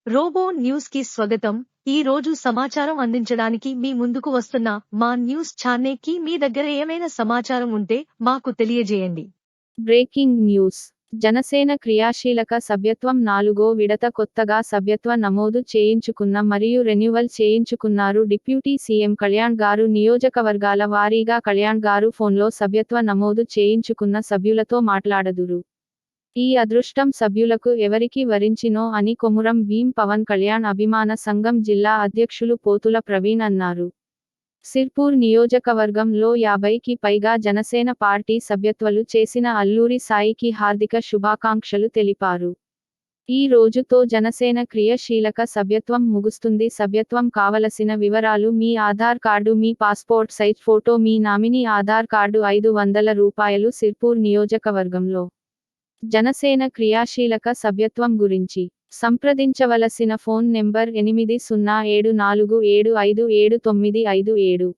Robo news కి స్వాగతం. ఈ రోజు సమాచారం అందించడానికి మీ ముందుకు వస్తున్న మా న్యూస్ ఛానల్ కి మీ దగ్గర ఏమైనా సమాచారం ఉంటే మాకు తెలియజేయండి. Breaking news. జనసేన క్రియాశీలక సభ్యత్వం 4వ విడత కొత్తగా సభ్యత్వ నమోదు చేయించుకున్న మరియు రెన్యువల్ చేయించుకున్నారు డిప్యూటీ సీఎం కళ్యాణ్ గారు. నియోజకవర్గాల వారీగా కళ్యాణ్ గారు ఫోన్లో సభ్యత్వ నమోదు చేయించుకున్న సభ్యులతో మాట్లాడదురు. ఈ అదృష్టం సభ్యులకు ఎవరికి వరించినో అని కొమురం భీం పవన్ కళ్యాణ్ అభిమాన సంఘం జిల్లా అధ్యక్షులు పోతుల ప్రవీణ్ అన్నారు. సిర్పూర్ నియోజకవర్గంలో 50కి పైగా జనసేన పార్టీ సభ్యత్వాలు చేసిన అల్లూరి సాయికి హార్దిక శుభాకాంక్షలు తెలిపారు. ఈ రోజుతో జనసేన క్రియాశీలక సభ్యత్వం ముగుస్తుంది. సభ్యత్వం కావలసిన వివరాలు: మీ ఆధార్ కార్డు, మీ పాస్పోర్ట్ సైజ్ ఫోటో, మీ నామినీ ఆధార్ కార్డు. 500 రూపాయలు. సిర్పూర్ నియోజకవర్గంలో జనసేన క్రియాశీలక సభ్యత్వం గురించి సంప్రదించవలసిన ఫోన్ నెంబర్ 8074757957.